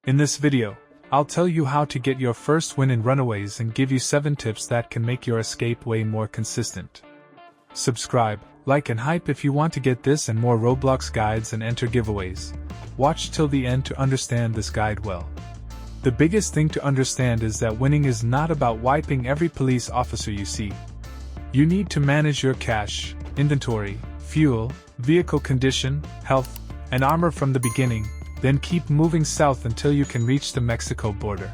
In this video, I'll tell you how to get your first win in Runaways and give you 7 tips that can make your escape way more consistent. Subscribe, like and hype if you want to get this and more Roblox guides and enter giveaways. Watch till the end to understand this guide well. The biggest thing to understand is that winning is not about wiping every police officer you see. You need to manage your cash, inventory, fuel, vehicle condition, health, and armor from the beginning, then keep moving south until you can reach the Mexico border.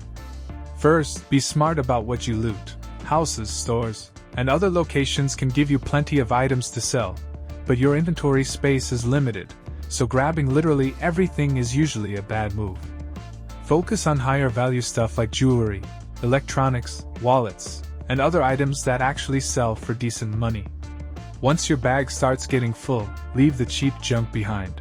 First, be smart about what you loot. Houses, stores, and other locations can give you plenty of items to sell, but your inventory space is limited, so grabbing literally everything is usually a bad move. Focus on higher value stuff like jewelry, electronics, wallets, and other items that actually sell for decent money. Once your bag starts getting full, leave the cheap junk behind.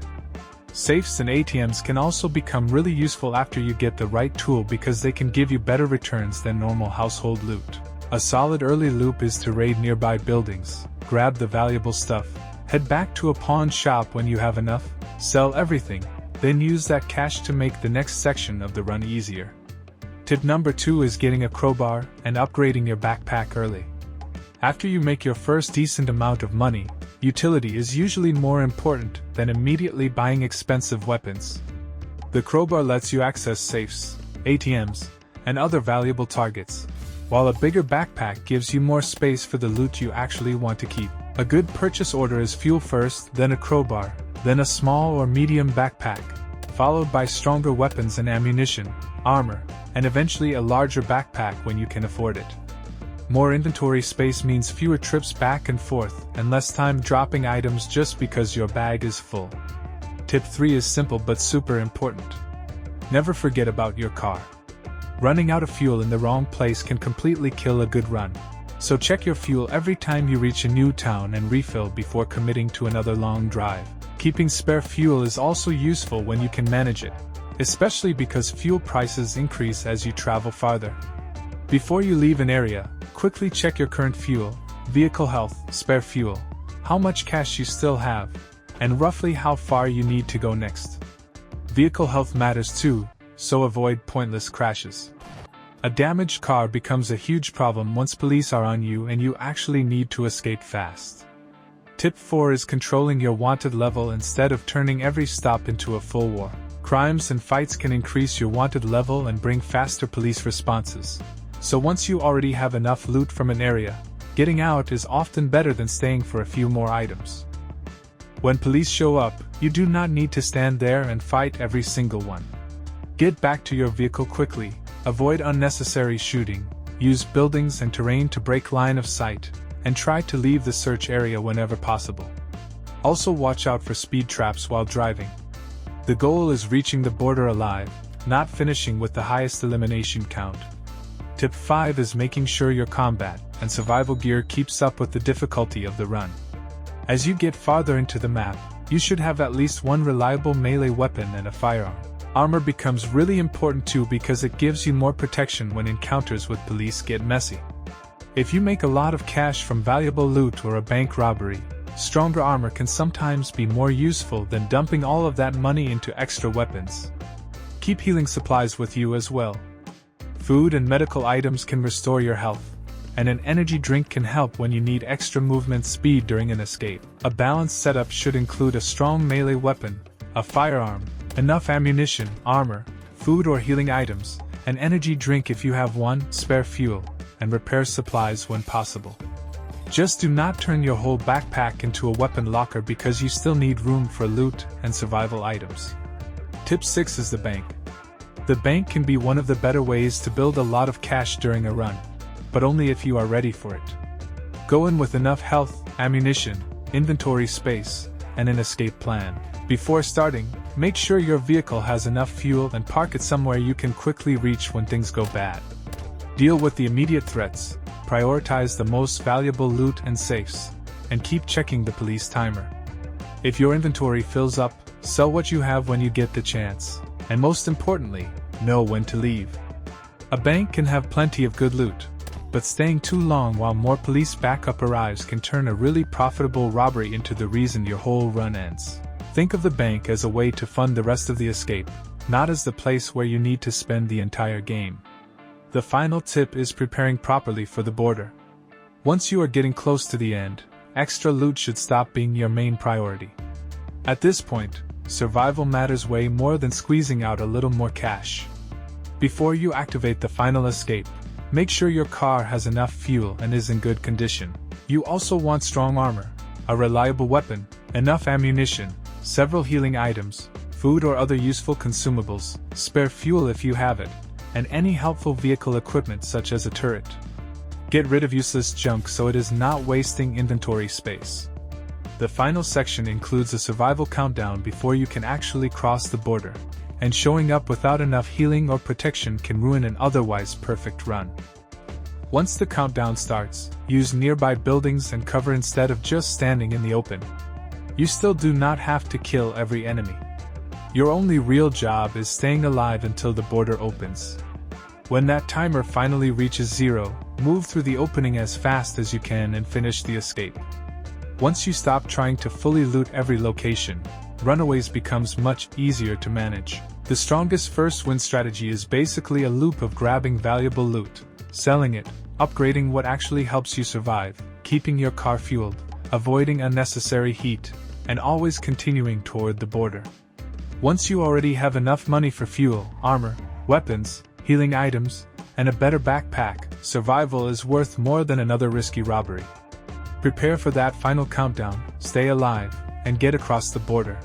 Safes and ATMs can also become really useful after you get the right tool because they can give you better returns than normal household loot. A solid early loop is to raid nearby buildings, grab the valuable stuff, head back to a pawn shop when you have enough, sell everything, then use that cash to make the next section of the run easier. Tip number 2 is getting a crowbar and upgrading your backpack early. After you make your first decent amount of money, utility is usually more important than immediately buying expensive weapons. The crowbar lets you access safes, ATMs, and other valuable targets, while a bigger backpack gives you more space for the loot you actually want to keep. A good purchase order is fuel first, then a crowbar, then a small or medium backpack, followed by stronger weapons and ammunition, armor, and eventually a larger backpack when you can afford it. More inventory space means fewer trips back and forth and less time dropping items just because your bag is full. Tip 3 is simple but super important. Never forget about your car. Running out of fuel in the wrong place can completely kill a good run, so check your fuel every time you reach a new town and refill before committing to another long drive. Keeping spare fuel is also useful when you can manage it, especially because fuel prices increase as you travel farther. Before you leave an area, quickly check your current fuel, vehicle health, spare fuel, how much cash you still have, and roughly how far you need to go next. Vehicle health matters too, so avoid pointless crashes. A damaged car becomes a huge problem once police are on you and you actually need to escape fast. Tip 4 is controlling your wanted level instead of turning every stop into a full war. Crimes and fights can increase your wanted level and bring faster police responses. So once you already have enough loot from an area, getting out is often better than staying for a few more items. When police show up, you do not need to stand there and fight every single one. Get back to your vehicle quickly, avoid unnecessary shooting, use buildings and terrain to break line of sight, and try to leave the search area whenever possible. Also watch out for speed traps while driving. The goal is reaching the border alive, not finishing with the highest elimination count. Tip 5 is making sure your combat and survival gear keeps up with the difficulty of the run. As you get farther into the map, you should have at least one reliable melee weapon and a firearm. Armor becomes really important too because it gives you more protection when encounters with police get messy. If you make a lot of cash from valuable loot or a bank robbery, stronger armor can sometimes be more useful than dumping all of that money into extra weapons. Keep healing supplies with you as well. Food and medical items can restore your health, and an energy drink can help when you need extra movement speed during an escape. A balanced setup should include a strong melee weapon, a firearm, enough ammunition, armor, food or healing items, an energy drink if you have one, spare fuel, and repair supplies when possible. Just do not turn your whole backpack into a weapon locker because you still need room for loot and survival items. Tip 6 is the bank. The bank can be one of the better ways to build a lot of cash during a run, but only if you are ready for it. Go in with enough health, ammunition, inventory space, and an escape plan. Before starting, make sure your vehicle has enough fuel and park it somewhere you can quickly reach when things go bad. Deal with the immediate threats, prioritize the most valuable loot and safes, and keep checking the police timer. If your inventory fills up, sell what you have when you get the chance. And most importantly, know when to leave. A bank can have plenty of good loot, but staying too long while more police backup arrives can turn a really profitable robbery into the reason your whole run ends. Think of the bank as a way to fund the rest of the escape, not as the place where you need to spend the entire game. The final tip is preparing properly for the border. Once you are getting close to the end, extra loot should stop being your main priority. At this point, survival matters way more than squeezing out a little more cash. Before you activate the final escape, make sure your car has enough fuel and is in good condition. You also want strong armor, a reliable weapon, enough ammunition, several healing items, food or other useful consumables, spare fuel if you have it, and any helpful vehicle equipment such as a turret. Get rid of useless junk so it is not wasting inventory space. The final section includes a survival countdown before you can actually cross the border, and showing up without enough healing or protection can ruin an otherwise perfect run. Once the countdown starts, use nearby buildings and cover instead of just standing in the open. You still do not have to kill every enemy. Your only real job is staying alive until the border opens. When that timer finally reaches 0, move through the opening as fast as you can and finish the escape. Once you stop trying to fully loot every location, Runaways becomes much easier to manage. The strongest first win strategy is basically a loop of grabbing valuable loot, selling it, upgrading what actually helps you survive, keeping your car fueled, avoiding unnecessary heat, and always continuing toward the border. Once you already have enough money for fuel, armor, weapons, healing items, and a better backpack, survival is worth more than another risky robbery. Prepare for that final countdown, stay alive, and get across the border.